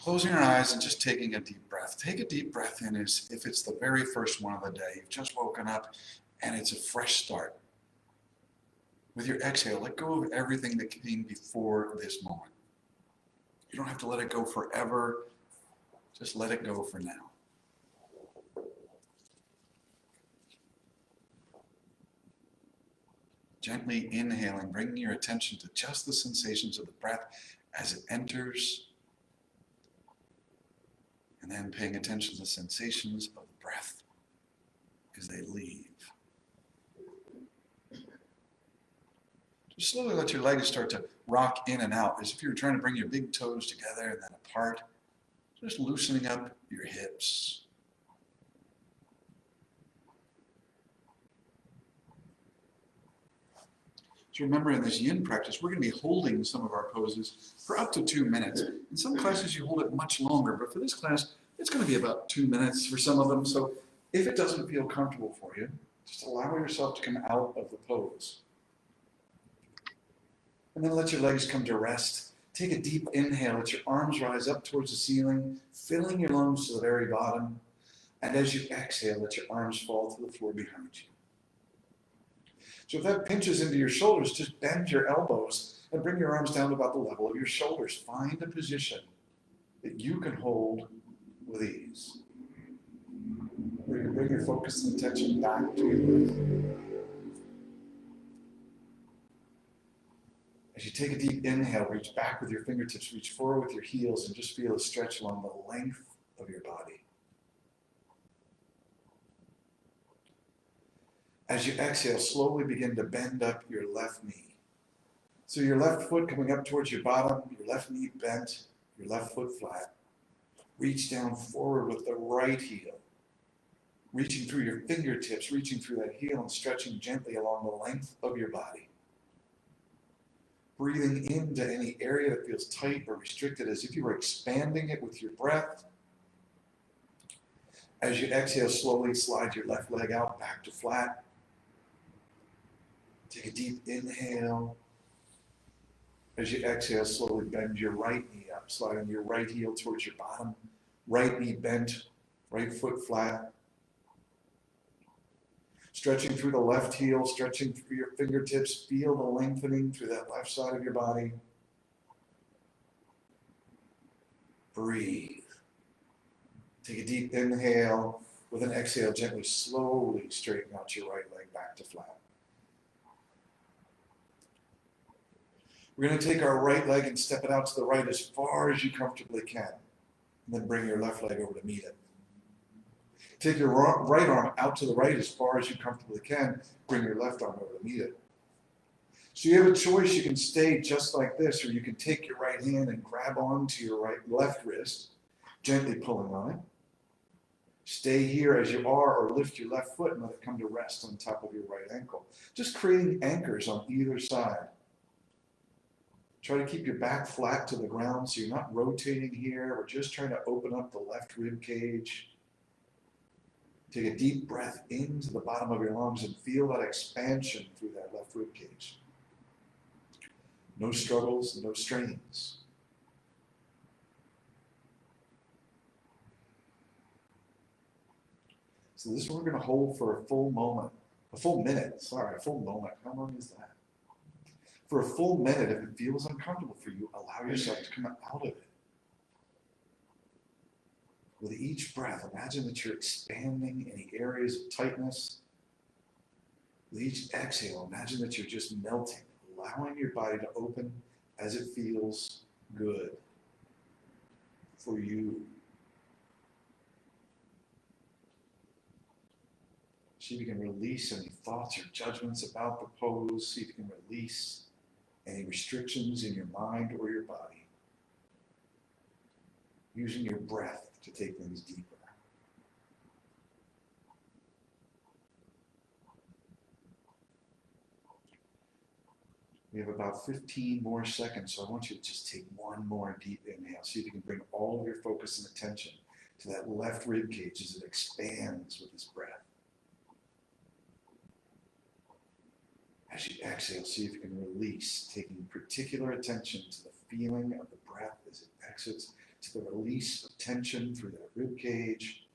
Closing your eyes and just taking a deep breath. Take a deep breath in as if it's the very first one of the day. You've just woken up and it's a fresh start. With your exhale, let go of everything that came before this moment. You don't have to let it go forever. Just let it go for now. Gently inhaling, bringing your attention to just the sensations of the breath as it enters, and then paying attention to the sensations of the breath as they leave. Just slowly let your legs start to rock in and out as if you were trying to bring your big toes together and then apart. Just loosening up your hips. So remember, in this yin practice, we're going to be holding some of our poses for up to 2 minutes. In some classes, you hold it much longer, but for this class, it's going to be about 2 minutes for some of them. So if it doesn't feel comfortable for you, just allow yourself to come out of the pose. And then let your legs come to rest. Take a deep inhale. Let your arms rise up towards the ceiling, filling your lungs to the very bottom. And as you exhale, let your arms fall to the floor behind you. So if that pinches into your shoulders, just bend your elbows and bring your arms down to about the level of your shoulders. Find a position that you can hold with ease. Where you bring your focus and attention back to your breath. As you take a deep inhale, reach back with your fingertips, reach forward with your heels, and just feel a stretch along the length of your body. As you exhale, slowly begin to bend up your left knee. So your left foot coming up towards your bottom, your left knee bent, your left foot flat. Reach down forward with the right heel. Reaching through your fingertips, reaching through that heel and stretching gently along the length of your body. Breathing into any area that feels tight or restricted as if you were expanding it with your breath. As you exhale, slowly slide your left leg out back to flat. Take a deep inhale. As you exhale, slowly bend your right knee up, sliding your right heel towards your bottom. Right knee bent, right foot flat. Stretching through the left heel, stretching through your fingertips. Feel the lengthening through that left side of your body. Breathe. Take a deep inhale. With an exhale, gently, slowly straighten out your right leg back to flat. We're going to take our right leg and step it out to the right as far as you comfortably can. And then bring your left leg over to meet it. Take your right arm out to the right as far as you comfortably can. Bring your left arm over to meet it. So you have a choice. You can stay just like this, or you can take your right hand and grab onto your left wrist, gently pulling on it. Stay here as you are, or lift your left foot and let it come to rest on top of your right ankle. Just creating anchors on either side. Try to keep your back flat to the ground so you're not rotating here. We're just trying to open up the left rib cage. Take a deep breath into the bottom of your lungs and feel that expansion through that left rib cage. No struggles, no strains. So this one we're going to hold for a full moment. A full moment. How long is that? For a full minute, if it feels uncomfortable for you, allow yourself to come out of it. With each breath, imagine that you're expanding any areas of tightness. With each exhale, imagine that you're just melting, allowing your body to open as it feels good for you. See if you can release any thoughts or judgments about the pose. See if you can release any restrictions in your mind or your body. Using your breath to take things deeper. We have about 15 more seconds, so I want you to just take one more deep inhale. See if you can bring all of your focus and attention to that left rib cage as it expands with this breath. As you exhale, see if you can release, taking particular attention to the feeling of the breath as it exits, to the release of tension through that rib cage.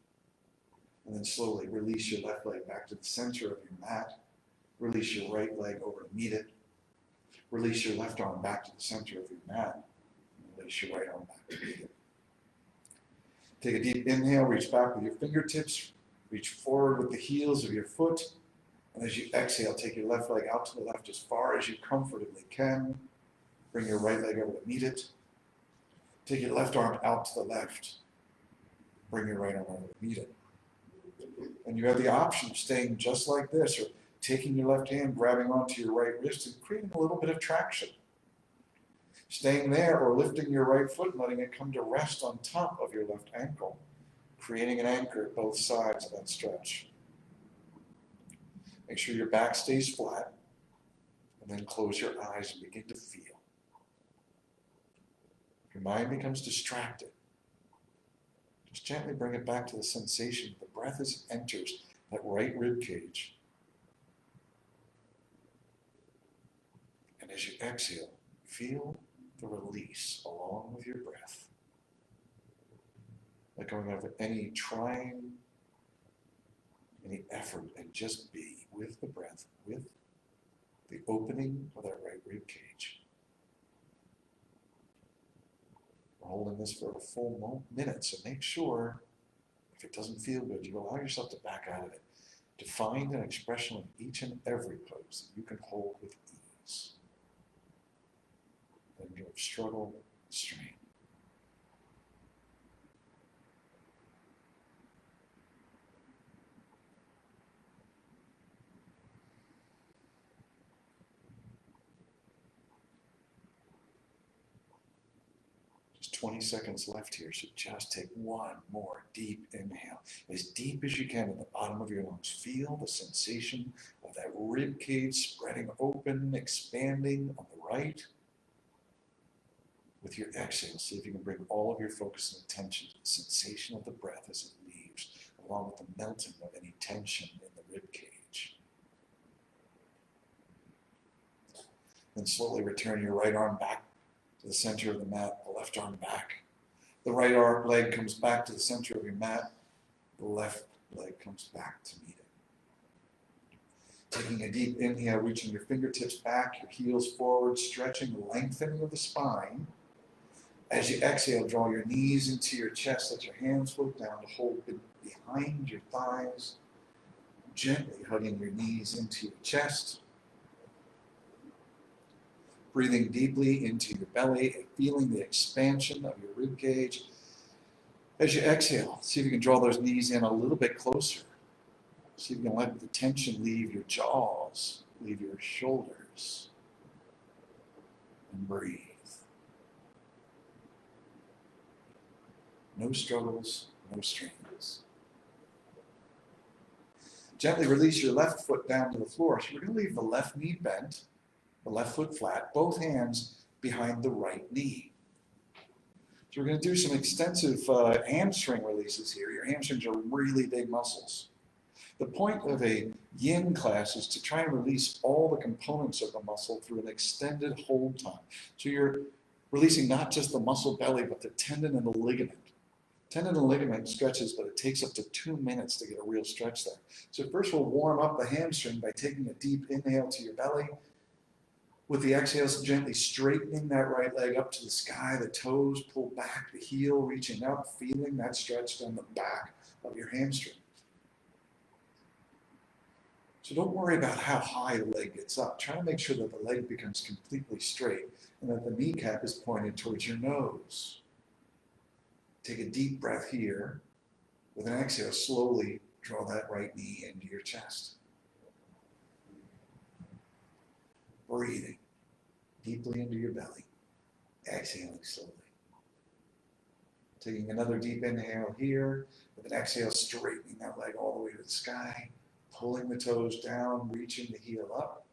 And then slowly release your left leg back to the center of your mat. Release your right leg over to meet it. Release your left arm back to the center of your mat. And release your right arm back to meet it. Take a deep inhale, reach back with your fingertips. Reach forward with the heels of your foot. And as you exhale, take your left leg out to the left as far as you comfortably can. Bring your right leg over to meet it. Take your left arm out to the left. Bring your right arm over to meet it. And you have the option of staying just like this, or taking your left hand, grabbing onto your right wrist and creating a little bit of traction. Staying there or lifting your right foot and letting it come to rest on top of your left ankle, creating an anchor at both sides of that stretch. Make sure your back stays flat, and then close your eyes and begin to feel. If your mind becomes distracted, just gently bring it back to the sensation of the breath as it enters that right rib cage. And as you exhale, feel the release along with your breath. Let go of any trying, any effort, and just be with the breath, with the opening of that right rib cage. We're holding this for a full minute, so make sure, if it doesn't feel good, you allow yourself to back out of it, to find an expression of each and every pose that you can hold with ease. Letting go of struggle, strain. Just 20 seconds left here, so just take one more deep inhale. As deep as you can at the bottom of your lungs. Feel the sensation of that rib cage spreading open, expanding on the right. With your exhale, see if you can bring all of your focus and attention to the sensation of the breath as it leaves, along with the melting of any tension in the rib cage. Then slowly return your right arm back to the center of the mat, the left arm back. The right arm leg comes back to the center of your mat, the left leg comes back to meet it. Taking a deep inhale, reaching your fingertips back, your heels forward, stretching, lengthening of the spine. As you exhale, draw your knees into your chest, let your hands float down to hold behind your thighs, gently hugging your knees into your chest. Breathing deeply into your belly and feeling the expansion of your rib cage. As you exhale, see if you can draw those knees in a little bit closer. See if you can let the tension leave your jaws, leave your shoulders, and breathe. No struggles, no strains. Gently release your left foot down to the floor. So we're going to leave the left knee bent, the left foot flat, both hands behind the right knee. So we're going to do some extensive hamstring releases here. Your hamstrings are really big muscles. The point of a yin class is to try and release all the components of the muscle through an extended hold time. So you're releasing not just the muscle belly, but the tendon and the ligament. Tendon and ligament stretches, but it takes up to 2 minutes to get a real stretch there. So first we'll warm up the hamstring by taking a deep inhale to your belly. With the exhales, gently straightening that right leg up to the sky, the toes pull back, the heel reaching up, feeling that stretch down the back of your hamstring. So don't worry about how high the leg gets up. Try to make sure that the leg becomes completely straight and that the kneecap is pointed towards your nose. Take a deep breath here. With an exhale, slowly draw that right knee into your chest. Breathing deeply into your belly. Exhaling slowly. Taking another deep inhale here. With an exhale, straightening that leg all the way to the sky. Pulling the toes down, reaching the heel up.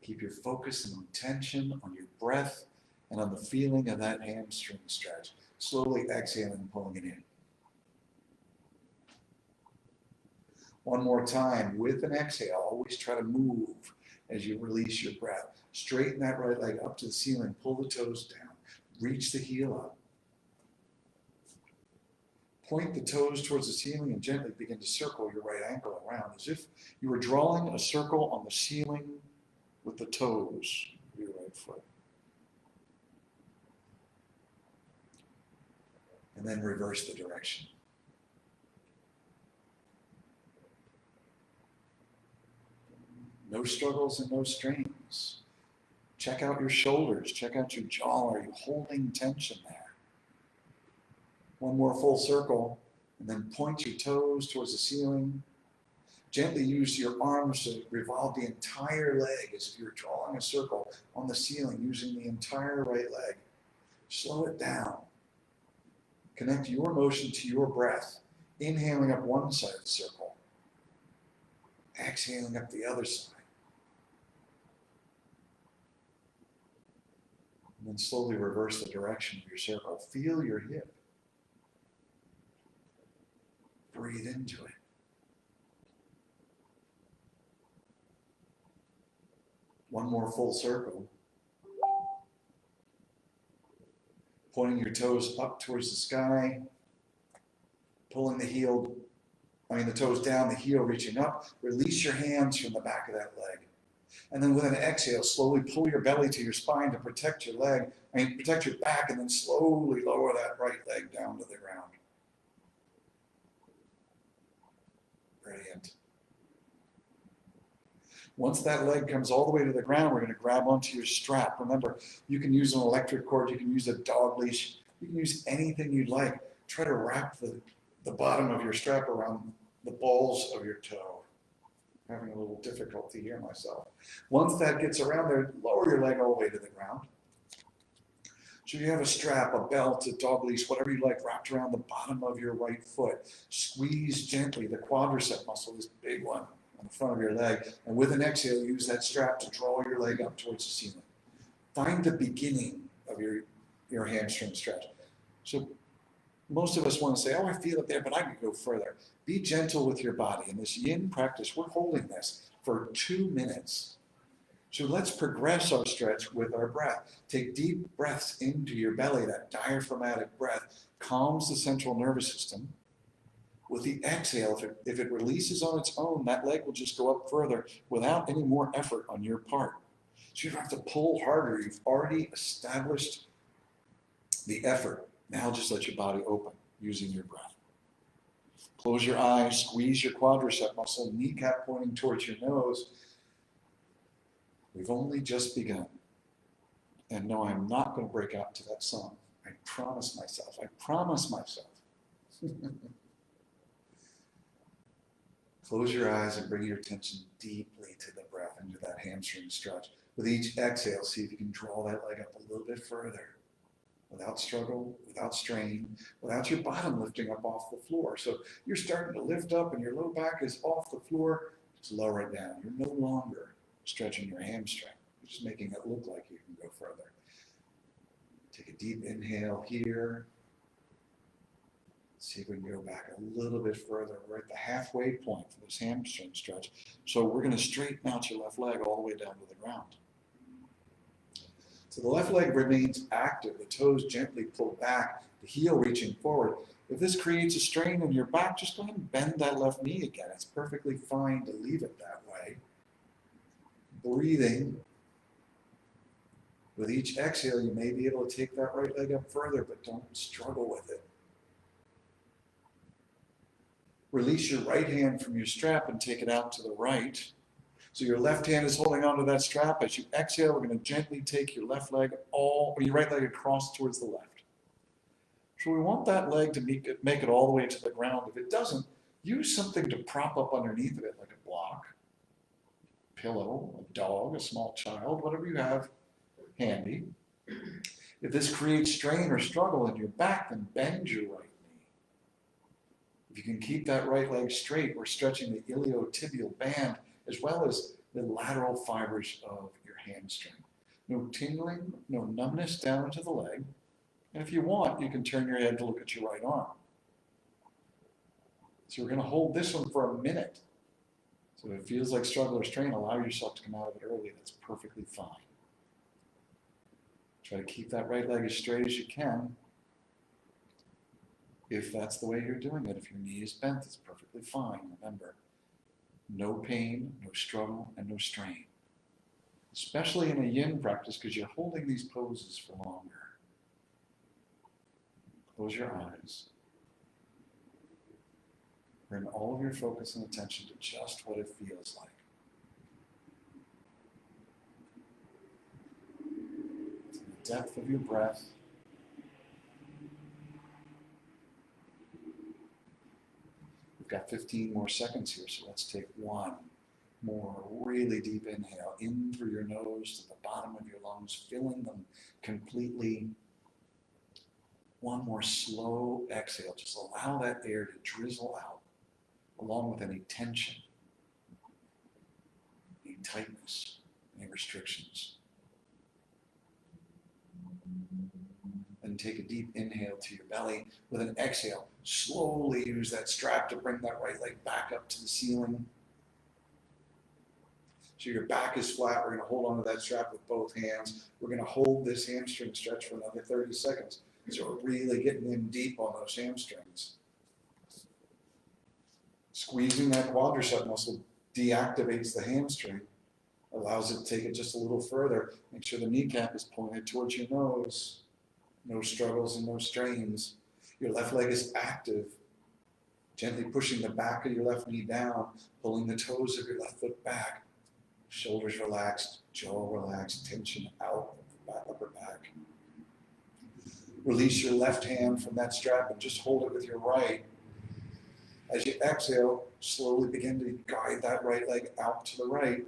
Keep your focus and attention on your breath and on the feeling of that hamstring stretch. Slowly exhaling and pulling it in. One more time with an exhale. Always try to move as you release your breath. Straighten that right leg up to the ceiling. Pull the toes down. Reach the heel up. Point the toes towards the ceiling and gently begin to circle your right ankle around as if you were drawing a circle on the ceiling with the toes of your right foot. And then reverse the direction. No struggles and no strains. Check out your shoulders. Check out your jaw. Are you holding tension there? One more full circle, and then point your toes towards the ceiling. Gently use your arms to revolve the entire leg as if you're drawing a circle on the ceiling using the entire right leg. Slow it down. Connect your motion to your breath, inhaling up one side of the circle, exhaling up the other side. And then slowly reverse the direction of your circle. Feel your hip. Breathe into it. One more full circle. Pointing your toes up towards the sky. Pulling the toes down, the heel reaching up. Release your hands from the back of that leg. And then with an exhale, slowly pull your belly to your spine to protect your protect your back, and then slowly lower that right leg down to the ground. Brilliant. Once that leg comes all the way to the ground, we're going to grab onto your strap. Remember, you can use an electric cord, you can use a dog leash, you can use anything you'd like. Try to wrap the bottom of your strap around the balls of your toe. I'm having a little difficulty here myself. Once that gets around there, lower your leg all the way to the ground. So you have a strap, a belt, a dog leash, whatever you like, wrapped around the bottom of your right foot. Squeeze gently the quadricep muscle, this big one on the front of your leg. And with an exhale, use that strap to draw your leg up towards the ceiling. Find the beginning of your hamstring stretch. So most of us want to say, oh, I feel it there, but I could go further. Be gentle with your body. In this yin practice, we're holding this for 2 minutes. So let's progress our stretch with our breath. Take deep breaths into your belly. That diaphragmatic breath calms the central nervous system. With the exhale, if it releases on its own, that leg will just go up further without any more effort on your part. So you don't have to pull harder. You've already established the effort. Now just let your body open using your breath. Close your eyes, squeeze your quadricep muscle, kneecap pointing towards your nose. We've only just begun. And no, I'm not going to break out into that song. I promise myself. Close your eyes and bring your attention deeply to the breath, into that hamstring stretch. With each exhale, see if you can draw that leg up a little bit further. Without struggle, without strain, without your bottom lifting up off the floor. So you're starting to lift up and your low back is off the floor. Just lower it down. You're no longer stretching your hamstring. You're just making it look like you can go further. Take a deep inhale here. See if we can go back a little bit further. We're at the halfway point for this hamstring stretch. So we're going to straighten out your left leg all the way down to the ground. So the left leg remains active, the toes gently pulled back, the heel reaching forward. If this creates a strain in your back, just go ahead and bend that left knee again. It's perfectly fine to leave it that way. Breathing. With each exhale, you may be able to take that right leg up further, but don't struggle with it. Release your right hand from your strap and take it out to the right. So your left hand is holding onto that strap. As you exhale, we're going to gently take your your right leg across towards the left. So we want that leg to make it all the way to the ground. If it doesn't, use something to prop up underneath of it, like a block, pillow, a dog, a small child, whatever you have handy. If this creates strain or struggle in your back, then bend your right knee. If you can keep that right leg straight, we're stretching the iliotibial band as well as the lateral fibers of your hamstring. No tingling, no numbness down into the leg. And if you want, you can turn your head to look at your right arm. So we're going to hold this one for a minute. So if it feels like struggle or strain, allow yourself to come out of it early. That's perfectly fine. Try to keep that right leg as straight as you can. If that's the way you're doing it, if your knee is bent, it's perfectly fine. Remember, no pain, no struggle, and no strain. Especially in a yin practice, because you're holding these poses for longer. Close your eyes. Bring all of your focus and attention to just what it feels like. To the depth of your breath. We've got 15 more seconds here, so let's take one more really deep inhale in through your nose to the bottom of your lungs, filling them completely. One more slow exhale. Just allow that air to drizzle out, along with any tension, any tightness, any restrictions. And take a deep inhale to your belly. With an exhale, slowly use that strap to bring that right leg back up to the ceiling. So your back is flat. We're going to hold onto that strap with both hands. We're going to hold this hamstring stretch for another 30 seconds. So we're really getting in deep on those hamstrings. Squeezing that quadricep muscle deactivates the hamstring, allows it to take it just a little further. Make sure the kneecap is pointed towards your nose. No struggles and no strains. Your left leg is active. Gently pushing the back of your left knee down, pulling the toes of your left foot back. Shoulders relaxed, jaw relaxed, tension out of the upper back. Release your left hand from that strap and just hold it with your right. As you exhale, slowly begin to guide that right leg out to the right.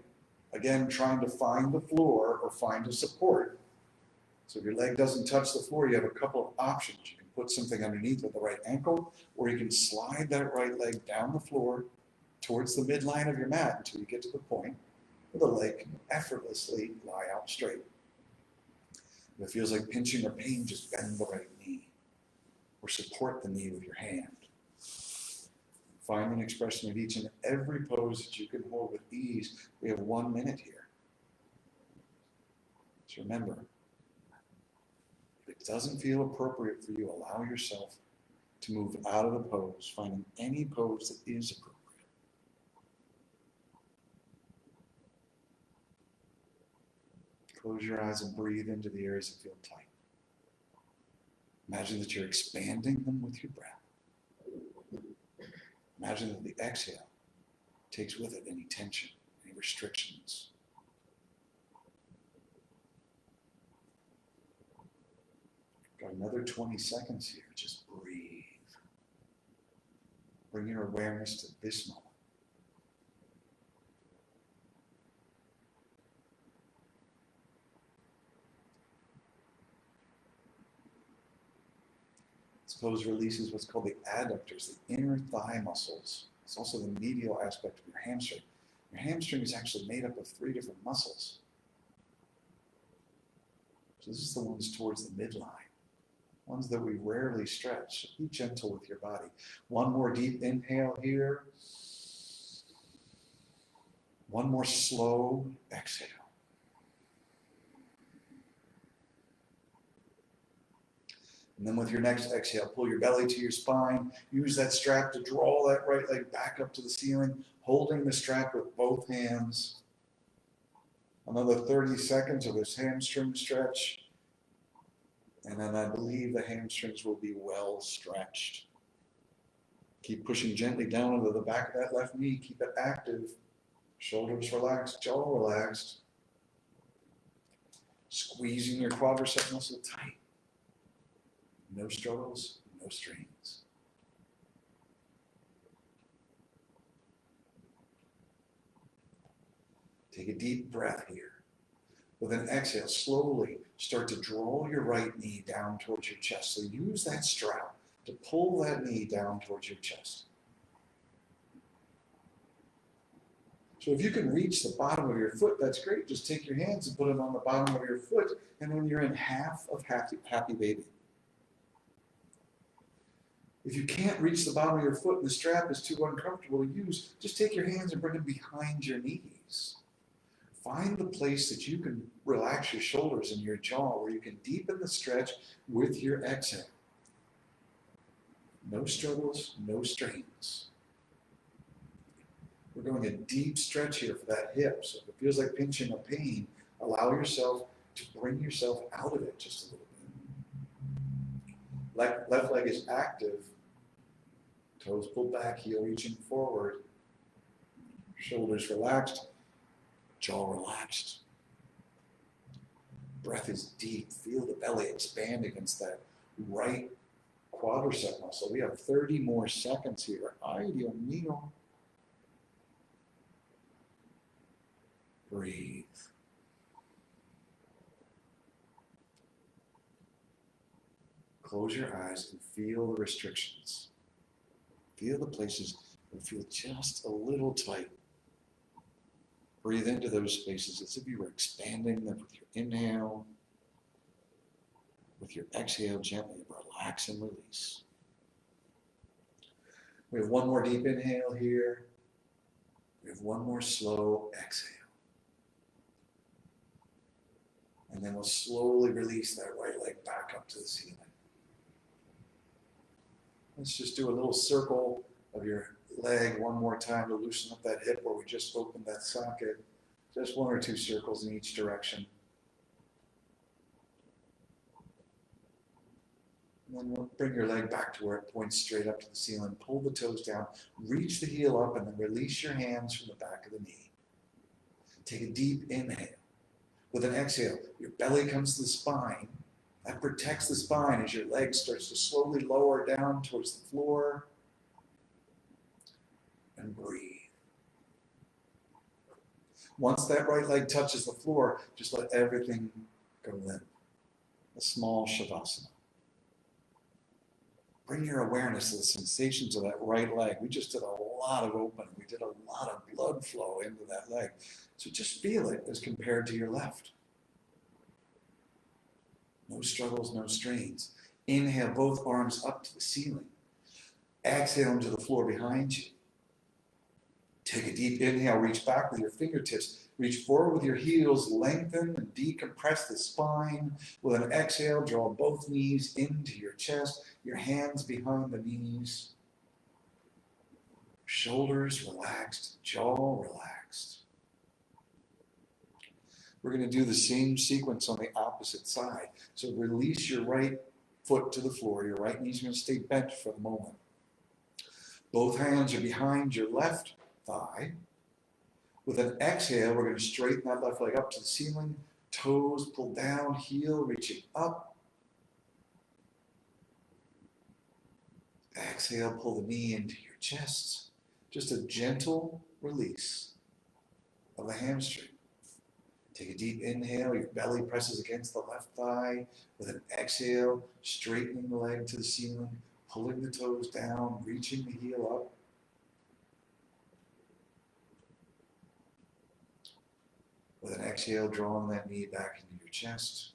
Again, trying to find the floor or find a support. So if your leg doesn't touch the floor, you have a couple of options. You can put something underneath with the right ankle, or you can slide that right leg down the floor towards the midline of your mat until you get to the point where the leg can effortlessly lie out straight. If it feels like pinching or pain, just bend the right knee or support the knee with your hand. Find an expression of each and every pose that you can hold with ease. We have 1 minute here. So remember, if it doesn't feel appropriate for you, allow yourself to move out of the pose, finding any pose that is appropriate. Close your eyes and breathe into the areas that feel tight. Imagine that you're expanding them with your breath. Imagine that the exhale takes with it any tension, any restrictions. Got another 20 seconds here. Just breathe. Bring your awareness to this moment. This pose releases what's called the adductors, the inner thigh muscles. It's also the medial aspect of your hamstring. Your hamstring is actually made up of 3 different muscles. So this is the ones towards the midline, ones that we rarely stretch. So be gentle with your body. One more deep inhale here. One more slow exhale. And then with your next exhale, pull your belly to your spine. Use that strap to draw that right leg back up to the ceiling, holding the strap with both hands. Another 30 seconds of this hamstring stretch. And then I believe the hamstrings will be well stretched. Keep pushing gently down into the back of that left knee. Keep it active. Shoulders relaxed, jaw relaxed. Squeezing your quadricep muscle tight. No struggles, no strains. Take a deep breath here. With an exhale, slowly start to draw your right knee down towards your chest. So use that strap to pull that knee down towards your chest. So if you can reach the bottom of your foot, that's great. Just take your hands and put them on the bottom of your foot, and then you're in half of happy baby. If you can't reach the bottom of your foot and the strap is too uncomfortable to use, just take your hands and bring them behind your knees. Find the place that you can relax your shoulders and your jaw, where you can deepen the stretch with your exhale. No struggles, no strains. We're doing a deep stretch here for that hip. So if it feels like pinching or pain, allow yourself to bring yourself out of it just a little bit. Left leg is active. Toes pulled back, heel reaching forward. Shoulders relaxed, jaw relaxed. Breath is deep. Feel the belly expand against that right quadricep muscle. We have 30 more seconds here. Ay, Dios mío. Breathe. Close your eyes and feel the restrictions. Feel the places that feel just a little tight. Breathe into those spaces as if you were expanding them with your inhale. With your exhale, gently relax and release. We have one more deep inhale here. We have one more slow exhale. And then we'll slowly release that right leg back up to the ceiling. Let's just do a little circle of your leg one more time to loosen up that hip where we just opened that socket. Just one or two circles in each direction. And then we'll bring your leg back to where it points straight up to the ceiling. Pull the toes down, reach the heel up, and then release your hands from the back of the knee. Take a deep inhale. With an exhale, your belly comes to the spine. That protects the spine as your leg starts to slowly lower down towards the floor. And breathe. Once that right leg touches the floor, just let everything go limp. A small Shavasana. Bring your awareness to the sensations of that right leg. We just did a lot of opening. We did a lot of blood flow into that leg. So just feel it as compared to your left. No struggles, no strains. Inhale both arms up to the ceiling. Exhale into the floor behind you. Take a deep inhale, reach back with your fingertips. Reach forward with your heels, lengthen and decompress the spine. With an exhale, draw both knees into your chest, your hands behind the knees. Shoulders relaxed, jaw relaxed. We're going to do the same sequence on the opposite side. So release your right foot to the floor. Your right knee's going to stay bent for the moment. Both hands are behind your left thigh. With an exhale, we're going to straighten that left leg up to the ceiling. Toes pull down, heel reaching up. Exhale, pull the knee into your chest. Just a gentle release of the hamstring. Take a deep inhale, your belly presses against the left thigh. With an exhale, straightening the leg to the ceiling, pulling the toes down, reaching the heel up. With an exhale, drawing that knee back into your chest.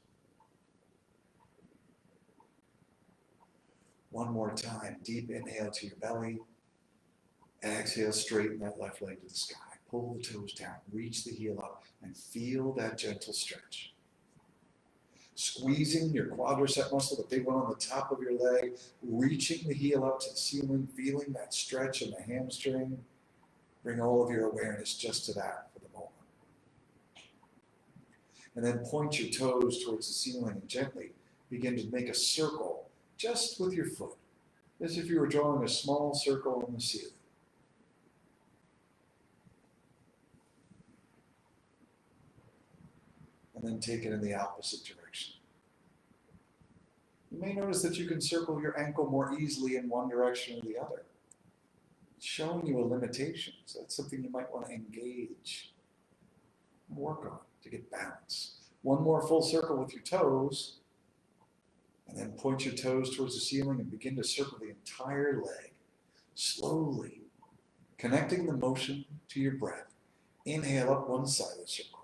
One more time, deep inhale to your belly. Exhale, straighten that left leg to the sky. Pull the toes down, reach the heel up, and feel that gentle stretch. Squeezing your quadricep muscle, the big one on the top of your leg, reaching the heel up to the ceiling, feeling that stretch in the hamstring. Bring all of your awareness just to that for the moment. And then point your toes towards the ceiling and gently begin to make a circle just with your foot, as if you were drawing a small circle on the ceiling. And then take it in the opposite direction. You may notice that you can circle your ankle more easily in one direction or the other. It's showing you a limitation, so that's something you might want to engage and work on to get balance. One more full circle with your toes, and then point your toes towards the ceiling and begin to circle the entire leg, slowly, connecting the motion to your breath. Inhale up one side of the circle.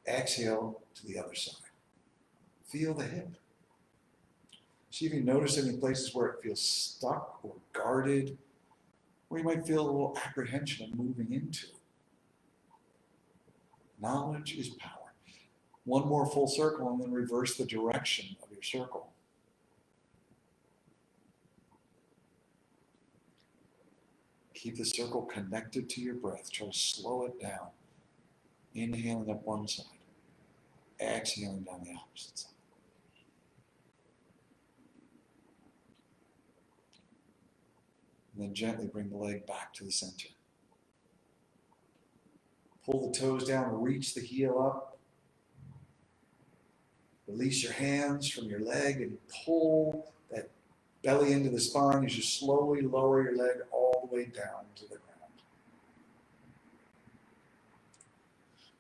Exhale to the other side. Feel the hip. See if you notice any places where it feels stuck or guarded, or you might feel a little apprehension of moving into. Knowledge is power. One more full circle and then reverse the direction of your circle. Keep the circle connected to your breath. Try to slow it down. Inhaling up one side, exhaling down the opposite side. And then gently bring the leg back to the center. Pull the toes down, reach the heel up. Release your hands from your leg and pull that belly into the spine as you slowly lower your leg all the way down to the ground.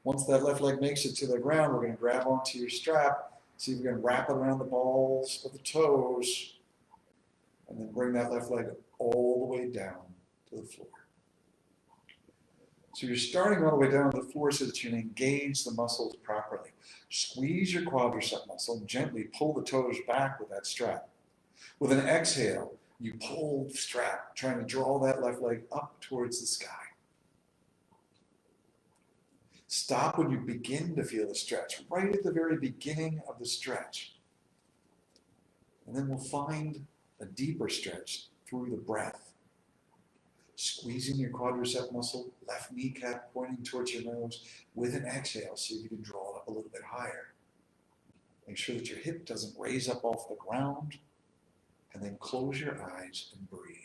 Once that left leg makes it to the ground, we're going to grab onto your strap. See if we can wrap it around the balls of the toes. And then bring that left leg all the way down to the floor. So you're starting all the way down to the floor so that you can engage the muscles properly. Squeeze your quadricep muscle and gently pull the toes back with that strap. With an exhale, you pull the strap, trying to draw that left leg up towards the sky. Stop when you begin to feel the stretch, right at the very beginning of the stretch. And then we'll find a deeper stretch through the breath. Squeezing your quadricep muscle, left kneecap pointing towards your nose. With an exhale, see if you can draw it up a little bit higher. Make sure that your hip doesn't raise up off the ground. And then close your eyes and breathe.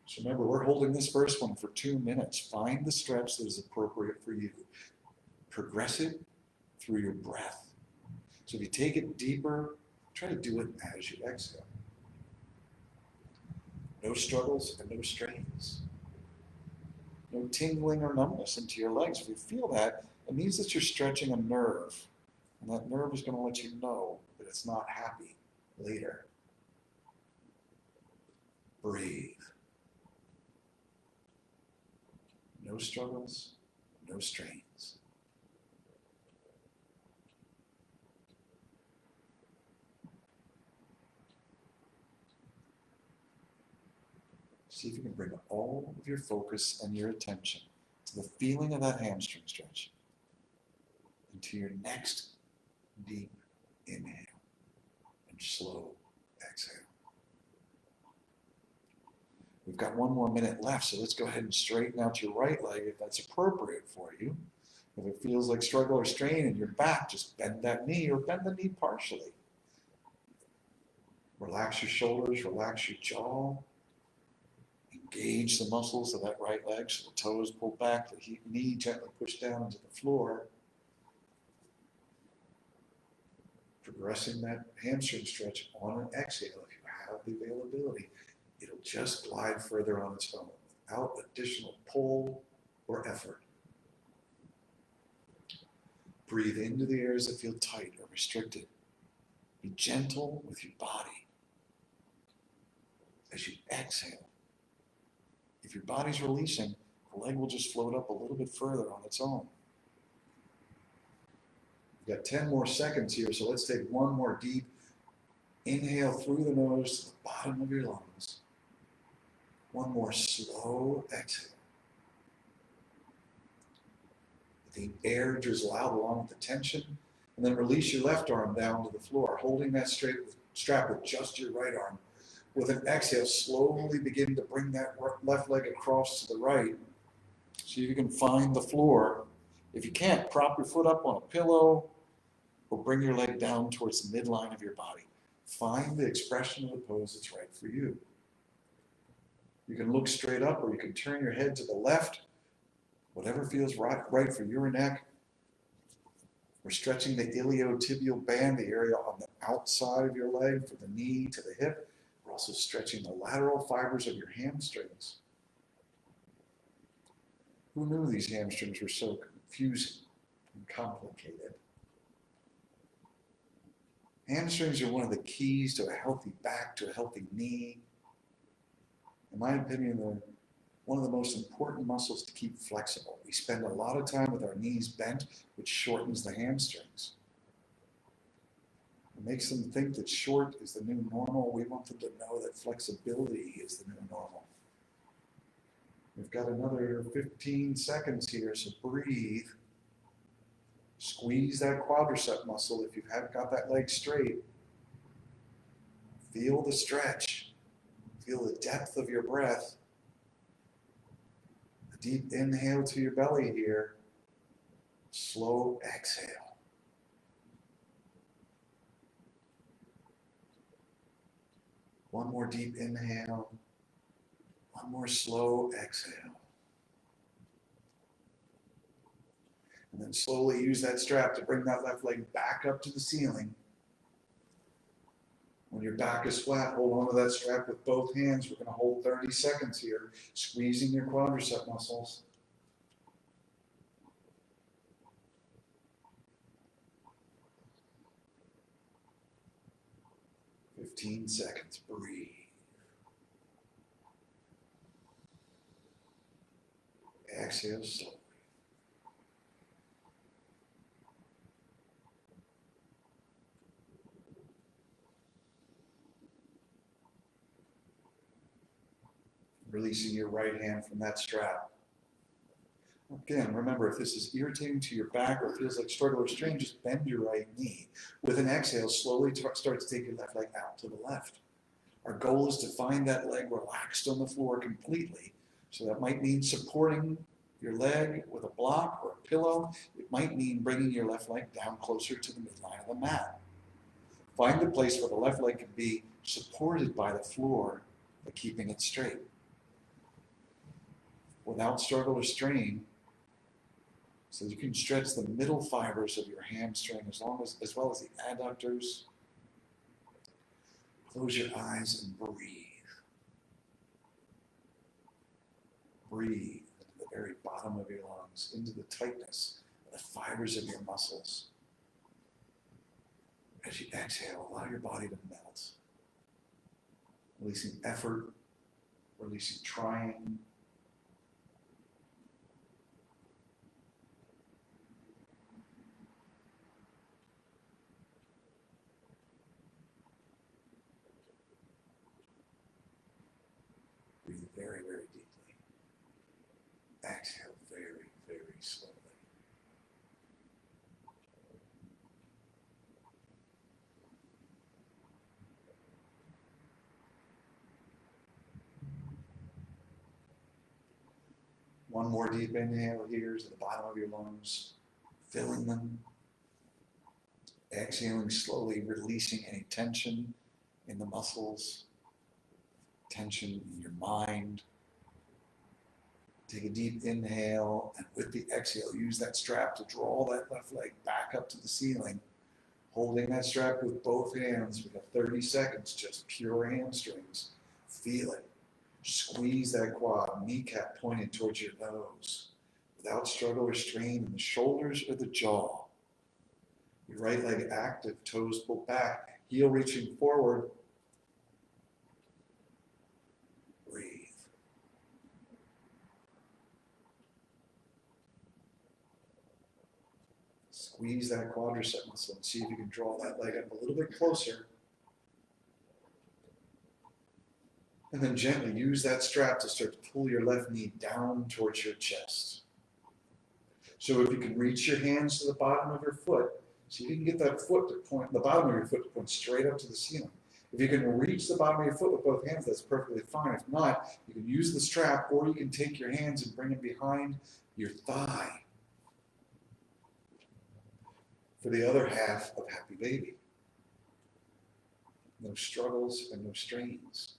So remember, we're holding this first one for 2 minutes. Find the stretch that is appropriate for you. Progress it through your breath. So if you take it deeper, try to do it as you exhale. No struggles and no strains. No tingling or numbness into your legs. If you feel that, it means that you're stretching a nerve. And that nerve is going to let you know that it's not happy later. Breathe. No struggles, no strains. See if you can bring all of your focus and your attention to the feeling of that hamstring stretch and to your next deep inhale and slow exhale. We've got 1 more minute left, so let's go ahead and straighten out your right leg if that's appropriate for you. If it feels like struggle or strain in your back, just bend that knee or bend the knee partially. Relax your shoulders, relax your jaw. Engage the muscles of that right leg so the toes pull back, the knee gently pushed down into the floor. Progressing that hamstring stretch on an exhale if you have the availability. It'll just glide further on its own without additional pull or effort. Breathe into the areas that feel tight or restricted. Be gentle with your body as you exhale. If your body's releasing, the leg will just float up a little bit further on its own. We've got 10 more seconds here, so let's take 1 more deep inhale through the nose to the bottom of your lungs. 1 more slow exhale. Let the air drizzle out along with the tension, and then release your left arm down to the floor, holding that strap with just your right arm. With an exhale, slowly begin to bring that left leg across to the right. See if you can find the floor. If you can't, prop your foot up on a pillow or bring your leg down towards the midline of your body. Find the expression of the pose that's right for you. You can look straight up or you can turn your head to the left. Whatever feels right for your neck. We're stretching the iliotibial band, the area on the outside of your leg from the knee to the hip. We're also stretching the lateral fibers of your hamstrings. Who knew these hamstrings were so confusing and complicated? Hamstrings are one of the keys to a healthy back, to a healthy knee. In my opinion, they're one of the most important muscles to keep flexible. We spend a lot of time with our knees bent, which shortens the hamstrings. makes them think that short is the new normal. We want them to know that flexibility is the new normal. We've got another 15 seconds here, so breathe. Squeeze that quadricep muscle if you haven't got that leg straight. Feel the stretch. Feel the depth of your breath. A deep inhale to your belly here. Slow exhale. One more deep inhale. One more slow exhale. And then slowly use that strap to bring that left leg back up to the ceiling. When your back is flat, hold on to that strap with both hands. We're going to hold 30 seconds here, squeezing your quadricep muscles. 15 seconds, breathe. Exhale slowly. Releasing your right hand from that strap. Again, remember, if this is irritating to your back or feels like struggle or strain, just bend your right knee. With an exhale, slowly start to take your left leg out to the left. Our goal is to find that leg relaxed on the floor completely. So that might mean supporting your leg with a block or a pillow. It might mean bringing your left leg down closer to the midline of the mat. Find the place where the left leg can be supported by the floor, but keeping it straight. Without struggle or strain, so you can stretch the middle fibers of your hamstring as well as the adductors. Close your eyes and breathe. Breathe into the very bottom of your lungs, into the tightness of the fibers of your muscles. As you exhale, allow your body to melt. Releasing effort, releasing trying. Breathe very, very deeply. Exhale very, very slowly. One more deep inhale here to the bottom of your lungs, filling them. Exhaling slowly, releasing any tension in the muscles, tension in your mind. Take a deep inhale, and with the exhale, use that strap to draw that left leg back up to the ceiling. Holding that strap with both hands, we have 30 seconds, just pure hamstrings. Feel it. Squeeze that quad, kneecap pointed towards your nose, without struggle or strain in the shoulders or the jaw. Your right leg active, toes pulled back, heel reaching forward. Breathe. Squeeze that quadricep muscle and see if you can draw that leg up a little bit closer. And then gently use that strap to start to pull your left knee down towards your chest. So if you can reach your hands to the bottom of your foot, so you can get that foot to point, the bottom of your foot to point straight up to the ceiling. If you can reach the bottom of your foot with both hands, that's perfectly fine. If not, you can use the strap, or you can take your hands and bring them behind your thigh for the other half of Happy Baby. No struggles and no strains.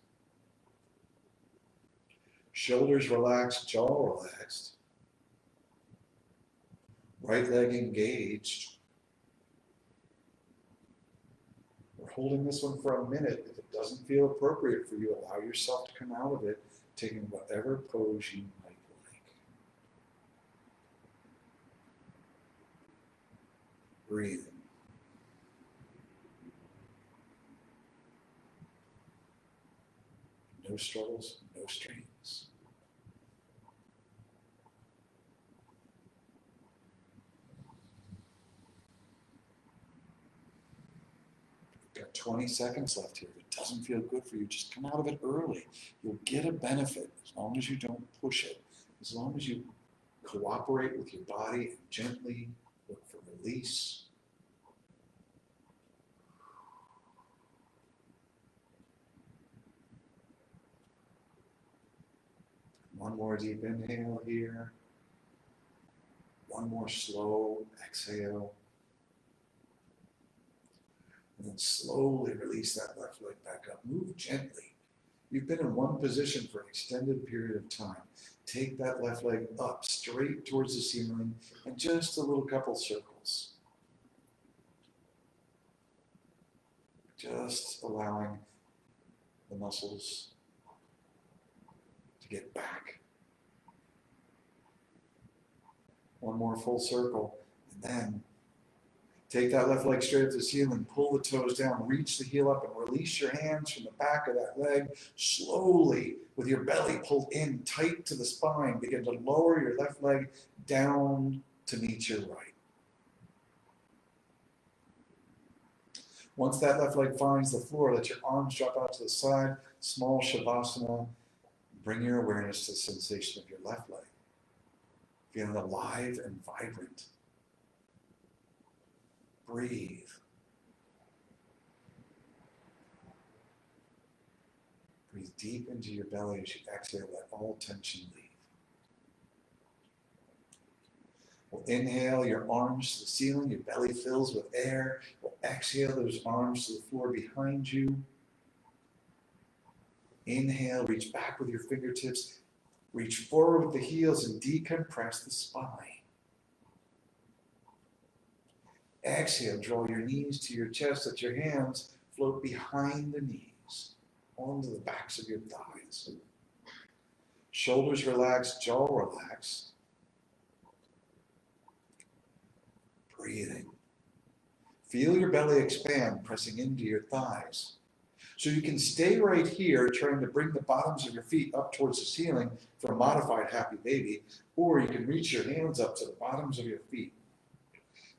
Shoulders relaxed, jaw relaxed. Right leg engaged. We're holding this one for a minute. If it doesn't feel appropriate for you, allow yourself to come out of it, taking whatever pose you might like. Breathing. No struggles, no strains. Got 20 seconds left here. If it doesn't feel good for you, just come out of it early. You'll get a benefit as long as you don't push it. As long as you cooperate with your body and gently look for release. One more deep inhale here. One more slow exhale. And then slowly release that left leg back up. Move gently. You've been in one position for an extended period of time. Take that left leg up straight towards the ceiling and just a little couple circles. Just allowing the muscles to get back. One more full circle, and then take that left leg straight up to the ceiling, pull the toes down, reach the heel up, and release your hands from the back of that leg. Slowly, with your belly pulled in tight to the spine, begin to lower your left leg down to meet your right. Once that left leg finds the floor, let your arms drop out to the side, small Shavasana. Bring your awareness to the sensation of your left leg. Feeling alive and vibrant. Breathe. Breathe deep into your belly as you exhale, let all tension leave. We'll inhale your arms to the ceiling, your belly fills with air. We'll exhale those arms to the floor behind you. Inhale, reach back with your fingertips. Reach forward with the heels and decompress the spine. Exhale, draw your knees to your chest. Let your hands float behind the knees, onto the backs of your thighs. Shoulders relaxed, jaw relaxed. Breathing. Feel your belly expand, pressing into your thighs. So you can stay right here, trying to bring the bottoms of your feet up towards the ceiling for a modified happy baby, or you can reach your hands up to the bottoms of your feet.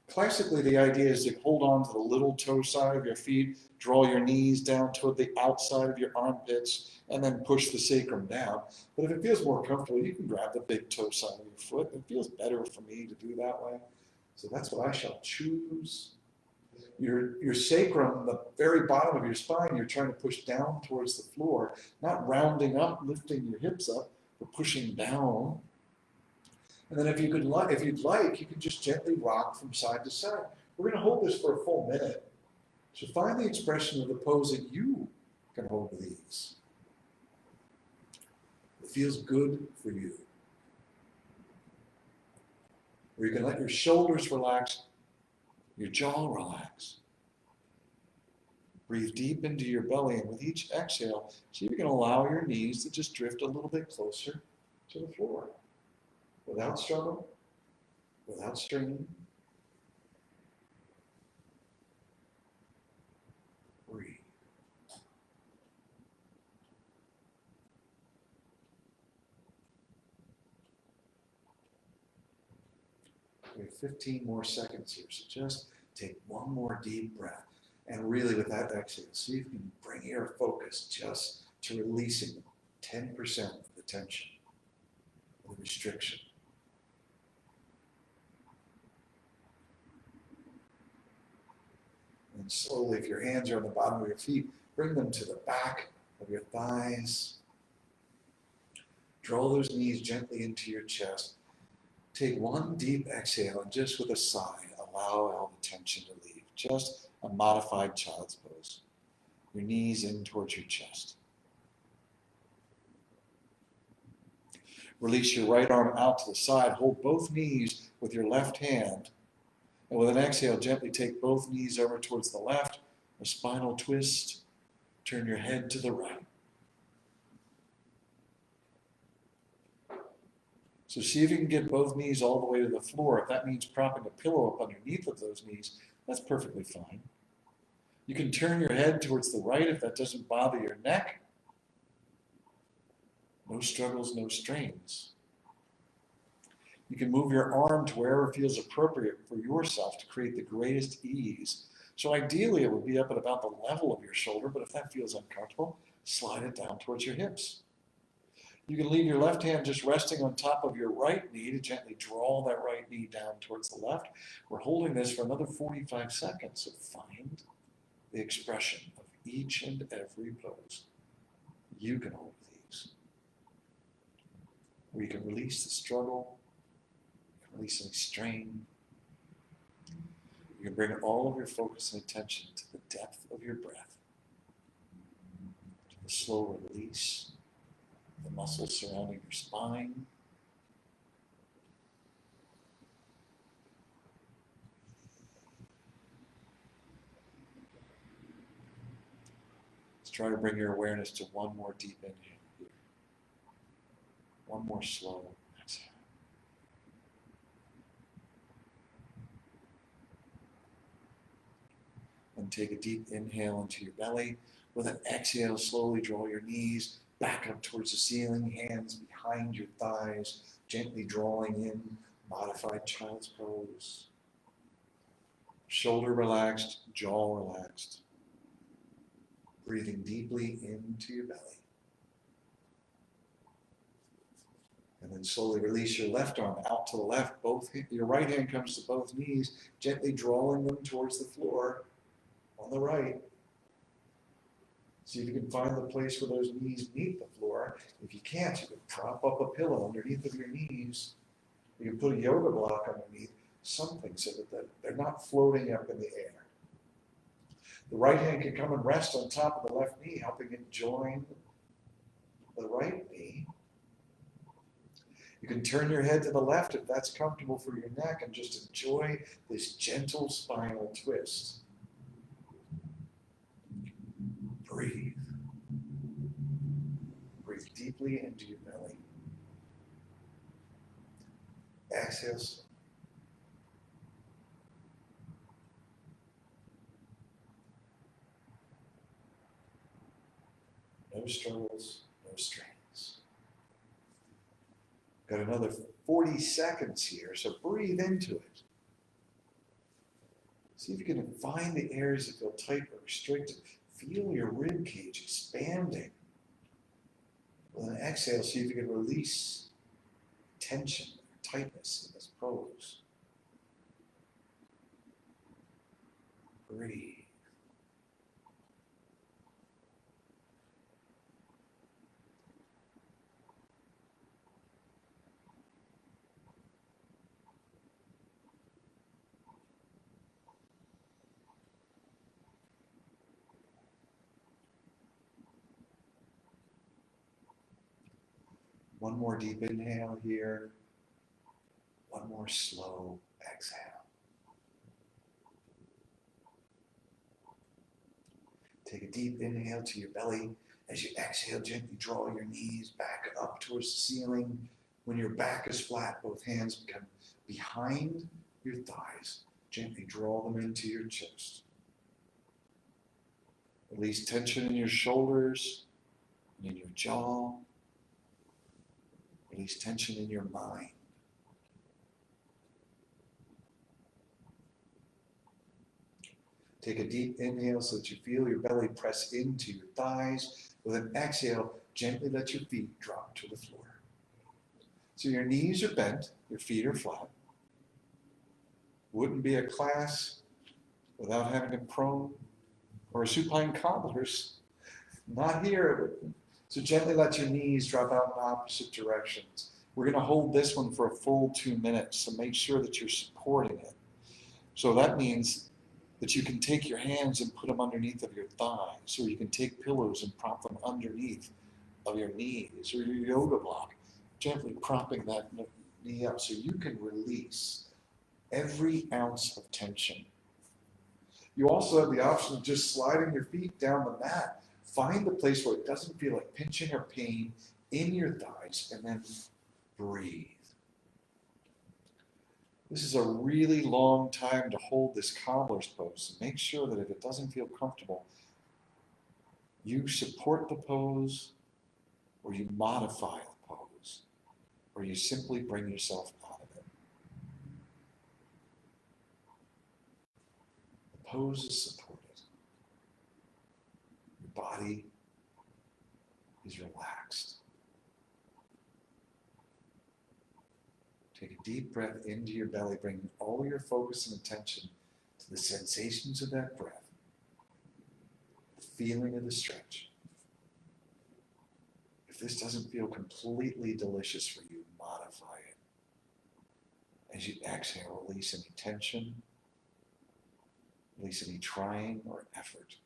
Classically, the idea is to hold on to the little toe side of your feet, draw your knees down toward the outside of your armpits, and then push the sacrum down. But if it feels more comfortable, you can grab the big toe side of your foot. It feels better for me to do that way. So that's what I shall choose. Your sacrum, the very bottom of your spine, you're trying to push down towards the floor, not rounding up, lifting your hips up, but pushing down. And then if you'd like, you can just gently rock from side to side. We're going to hold this for a full minute. So find the expression of the pose that you can hold with ease. It feels good for you. Or you can let your shoulders relax, your jaw relax. Breathe deep into your belly, and with each exhale, see if you can allow your knees to just drift a little bit closer to the floor. Without struggle, without strain. Breathe. We have 15 more seconds here, so just take one more deep breath. And really with that exhale, see if you can bring your focus just to releasing 10% of the tension, the restriction. And slowly, if your hands are on the bottom of your feet, bring them to the back of your thighs. Draw those knees gently into your chest. Take one deep exhale, and just with a sigh, allow all the tension to leave. Just a modified child's pose. Your knees in towards your chest. Release your right arm out to the side. Hold both knees with your left hand. And with an exhale, gently take both knees over towards the left. A spinal twist. Turn your head to the right. So see if you can get both knees all the way to the floor. If that means propping a pillow up underneath of those knees, that's perfectly fine. You can turn your head towards the right if that doesn't bother your neck. No struggles, no strains. You can move your arm to wherever feels appropriate for yourself to create the greatest ease. So ideally it would be up at about the level of your shoulder, but if that feels uncomfortable, slide it down towards your hips. You can leave your left hand just resting on top of your right knee to gently draw that right knee down towards the left. We're holding this for another 45 seconds, so find the expression of each and every pose. You can hold these. Where you can release the struggle, you can release any strain. You can bring all of your focus and attention to the depth of your breath, to the slow release, the muscles surrounding your spine. Let's try to bring your awareness to one more deep inhale here. One more slow exhale. And take a deep inhale into your belly. With an exhale, slowly draw your knees back up towards the ceiling, hands behind your thighs, gently drawing in modified child's pose. Shoulder relaxed, jaw relaxed. Breathing deeply into your belly. And then slowly release your left arm out to the left. Your right hand comes to both knees, gently drawing them towards the floor on the right. See if you can find the place where those knees meet the floor. If you can't, you can prop up a pillow underneath of your knees. You can put a yoga block underneath, something so that they're not floating up in the air. The right hand can come and rest on top of the left knee, helping it join the right knee. You can turn your head to the left if that's comfortable for your neck and just enjoy this gentle spinal twist. Breathe. Breathe deeply into your belly. Exhale. No struggles, no strains. Got another 40 seconds here, so breathe into it. See if you can find the areas that feel tight or restricted. Feel your rib cage expanding. With an exhale, see if you can release tension or tightness in this pose. Breathe. One more deep inhale here. One more slow exhale. Take a deep inhale to your belly. As you exhale, gently draw your knees back up towards the ceiling. When your back is flat, both hands become behind your thighs. Gently draw them into your chest. Release tension in your shoulders and in your jaw. Release tension in your mind. Take a deep inhale so that you feel your belly press into your thighs. With an exhale, gently let your feet drop to the floor. So your knees are bent, your feet are flat. Wouldn't be a class without having a prone or a supine cobblers. Not here. So gently let your knees drop out in opposite directions. We're going to hold this one for a full 2 minutes, so make sure that you're supporting it. So that means that you can take your hands and put them underneath of your thighs, or you can take pillows and prop them underneath of your knees, or your yoga block, gently propping that knee up so you can release every ounce of tension. You also have the option of just sliding your feet down the mat. Find the place where it doesn't feel like pinching or pain in your thighs, and then breathe. This is a really long time to hold this cobbler's pose. Make sure that if it doesn't feel comfortable, you support the pose, or you modify the pose, or you simply bring yourself out of it. pose is supported. Your body is relaxed. Take a deep breath into your belly, bringing all your focus and attention to the sensations of that breath, the feeling of the stretch. If this doesn't feel completely delicious for you, modify it. As you exhale, release any tension, release any trying or effort.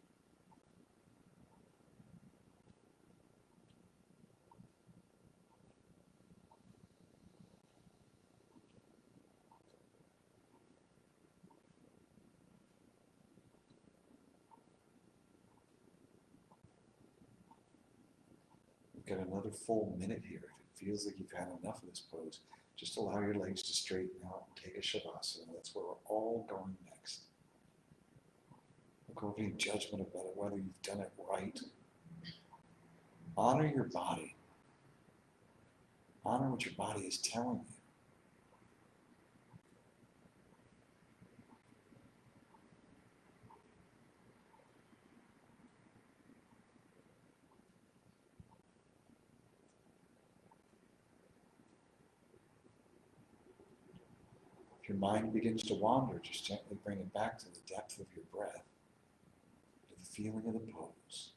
We've got another full minute here. If it feels like you've had enough of this pose, just allow your legs to straighten out and take a Shavasana. That's where we're all going next. Don't go with any judgment about it, whether you've done it right. Honor your body. Honor what your body is telling you. If your mind begins to wander, just gently bring it back to the depth of your breath, to the feeling of the pose.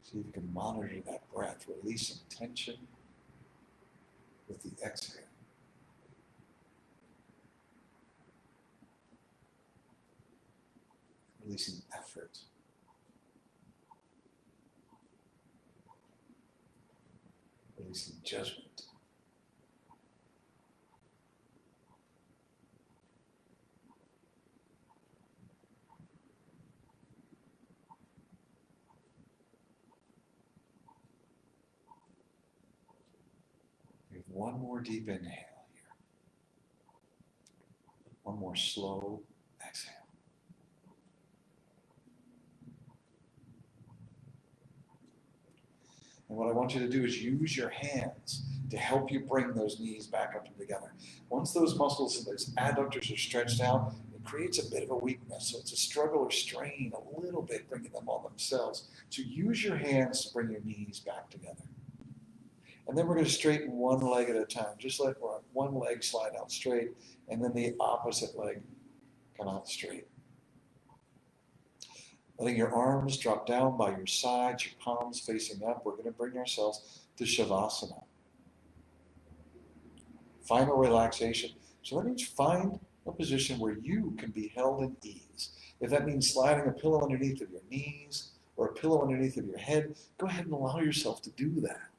See if you can monitor that breath, releasing tension with the exhale. Releasing effort. Releasing judgment. We have one more deep inhale here. One more slow exhale. And what I want you to do is use your hands to help you bring those knees back up together. Once those muscles and those adductors are stretched out, it creates a bit of a weakness. So it's a struggle or strain a little bit bringing them on themselves. So use your hands to bring your knees back together. And then we're going to straighten one leg at a time. Just let one leg slide out straight and then the opposite leg come out straight. Letting your arms drop down by your sides, your palms facing up. We're going to bring ourselves to Shavasana. Final relaxation. So that means find a position where you can be held in ease. If that means sliding a pillow underneath of your knees or a pillow underneath of your head, go ahead and allow yourself to do that.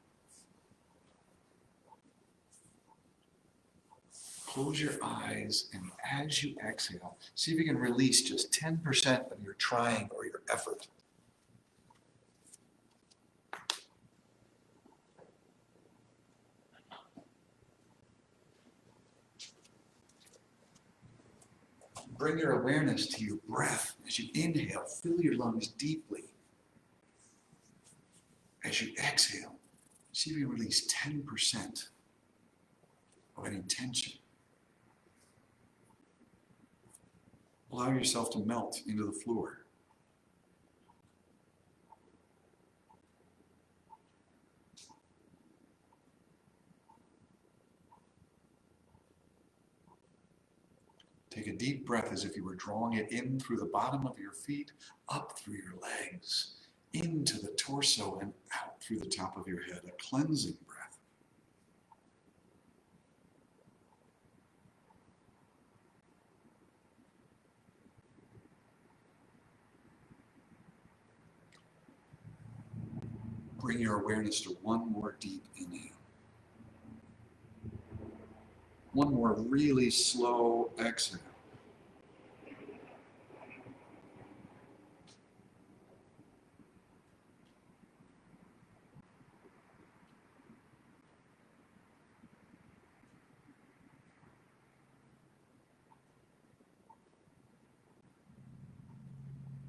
Close your eyes, and as you exhale, see if you can release just 10% of your trying or your effort. Bring your awareness to your breath. As you inhale, fill your lungs deeply. As you exhale, see if you release 10% of any tension. Allow yourself to melt into the floor. Take a deep breath as if you were drawing it in through the bottom of your feet, up through your legs, into the torso, and out through the top of your head. A cleansing breath. Bring your awareness to one more deep inhale. One more really slow exhale.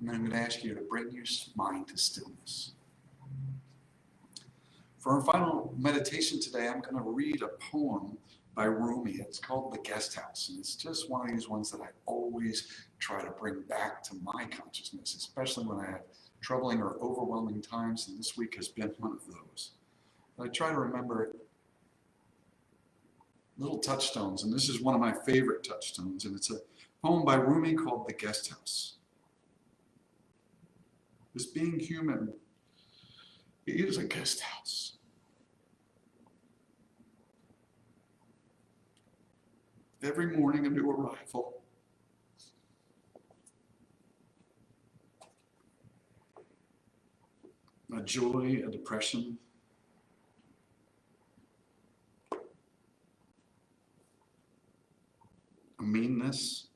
And I'm going to ask you to bring your mind to stillness. For our final meditation today, I'm going to read a poem by by Rumi. It's called The Guest House, and it's just one of these ones that I always try to bring back to my consciousness, especially when I have troubling or overwhelming times, and this week has been one of those. I try to remember little touchstones, and this is one of my favorite touchstones, and it's a poem by Rumi called The Guest House. This being human, it is a guest house. Every morning a new arrival. A joy, a depression. A meanness.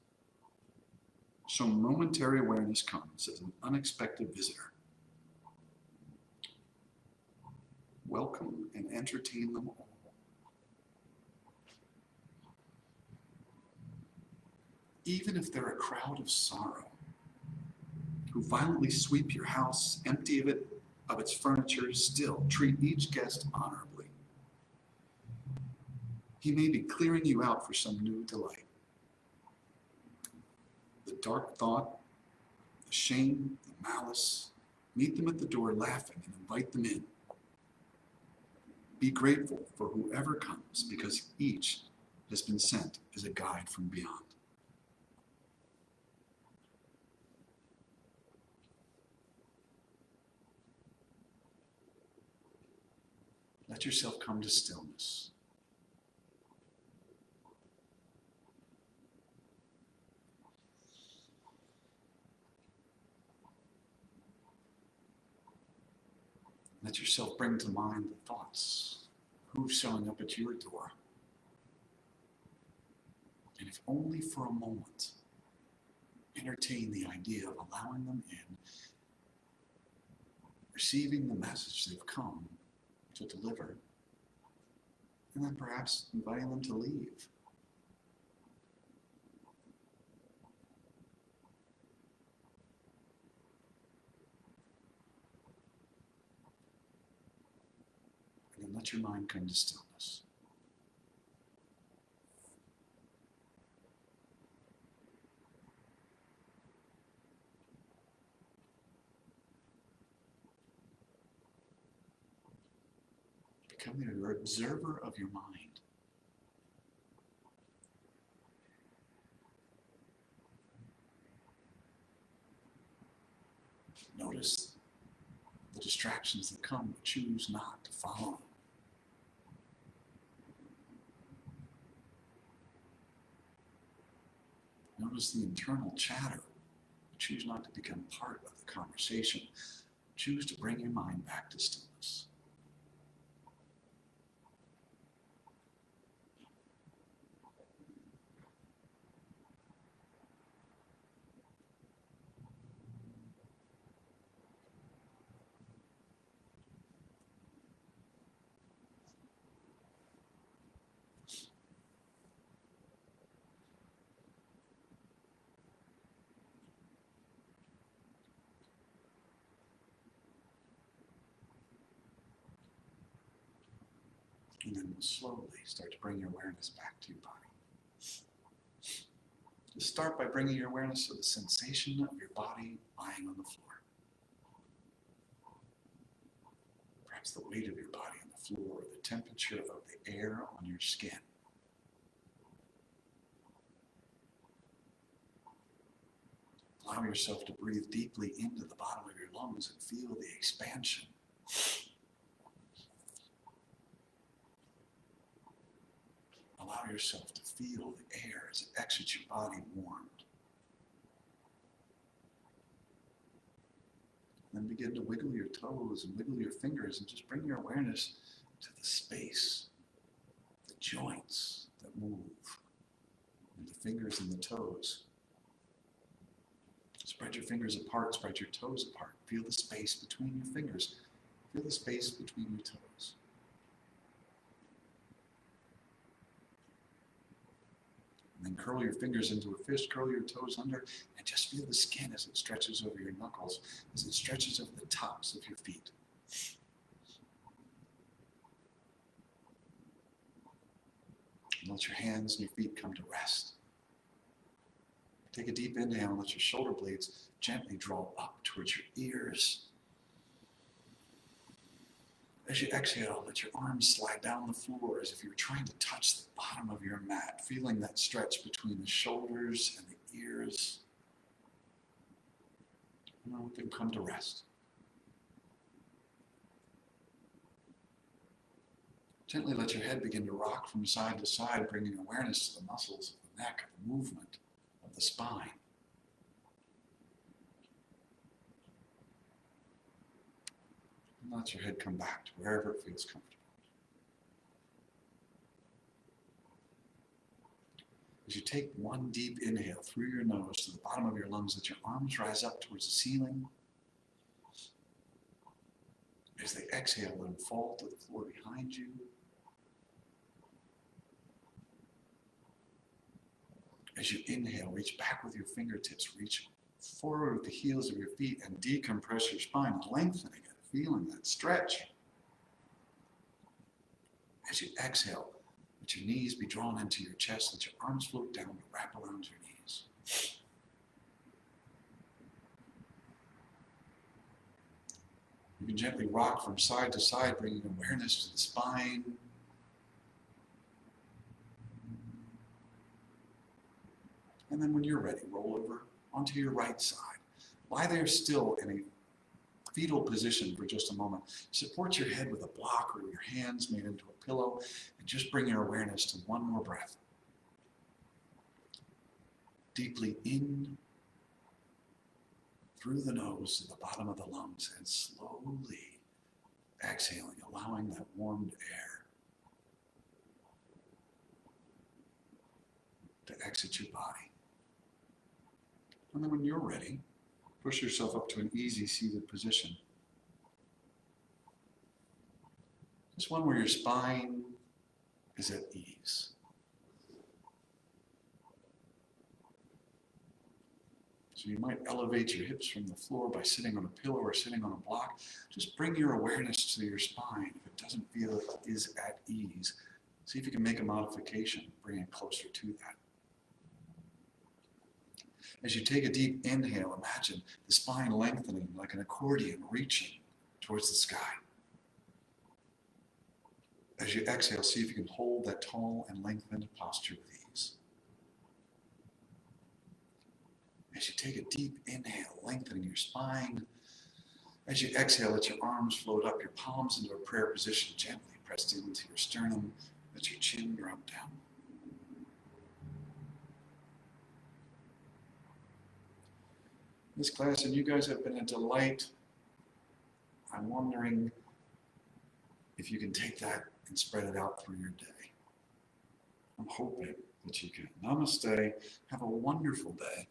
So momentary awareness comes as an unexpected visitor. Welcome and entertain them all. Even if they're a crowd of sorrow, who violently sweep your house, empty of its furniture, still treat each guest honorably. He may be clearing you out for some new delight. The dark thought, the shame, the malice, meet them at the door laughing and invite them in. Be grateful for whoever comes, because each has been sent as a guide from beyond. Let yourself come to stillness. Let yourself bring to mind the thoughts. Who's showing up at your door? And if only for a moment, entertain the idea of allowing them in, receiving the message they've come to deliver, and then perhaps inviting them to leave. And then let your mind come to stillness. Become your observer of your mind. Notice the distractions that come, but choose not to follow them. Notice the internal chatter, but choose not to become part of the conversation. Choose to bring your mind back to stillness. And then slowly start to bring your awareness back to your body. Just start by bringing your awareness to the sensation of your body lying on the floor. Perhaps the weight of your body on the floor, or the temperature of the air on your skin. Allow yourself to breathe deeply into the bottom of your lungs and feel the expansion. Allow yourself to feel the air as it exits your body warmed. Then begin to wiggle your toes and wiggle your fingers and just bring your awareness to the space, the joints that move, and the fingers and the toes. Spread your fingers apart, spread your toes apart. Feel the space between your fingers. Feel the space between your toes. And then curl your fingers into a fist, curl your toes under, and just feel the skin as it stretches over your knuckles, as it stretches over the tops of your feet. let your hands and your feet come to rest. Take a deep inhale and let your shoulder blades gently draw up towards your ears. As you exhale, let your arms slide down the floor as if you were trying to touch the bottom of your mat, feeling that stretch between the shoulders and the ears. And then come to rest. Gently let your head begin to rock from side to side, bringing awareness to the muscles of the neck, the movement of the spine. And let your head come back to wherever it feels comfortable. As you take one deep inhale through your nose to the bottom of your lungs, let your arms rise up towards the ceiling. As they exhale, let them fall to the floor behind you. As you inhale, reach back with your fingertips, reach forward with the heels of your feet and decompress your spine, lengthening it, feeling that stretch. As you exhale, let your knees be drawn into your chest, let your arms float down to wrap around your knees. You can gently rock from side to side, bringing awareness to the spine. And then when you're ready, roll over onto your right side. Lie there still in a fetal position for just a moment. Support your head with a block or your hands made into a pillow, and just bring your awareness to one more breath. Deeply in through the nose to the bottom of the lungs, and slowly exhaling, allowing that warmed air to exit your body. And then when you're ready, push yourself up to an easy seated position. Just one where your spine is at ease. So you might elevate your hips from the floor by sitting on a pillow or sitting on a block. Just bring your awareness to your spine. If it doesn't feel it is at ease, see if you can make a modification, bring it closer to that. As you take a deep inhale, imagine the spine lengthening like an accordion, reaching towards the sky. As you exhale, see if you can hold that tall and lengthened posture with ease. As you take a deep inhale, lengthening your spine. As you exhale, let your arms float up, your palms into a prayer position, gently pressed into your sternum. Let your chin drop down. This class, and you guys have been a delight. I'm wondering if you can take that and spread it out through your day. I'm hoping that you can. Namaste. Have a wonderful day.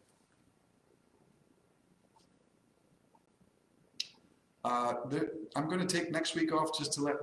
I'm going to take next week off just to let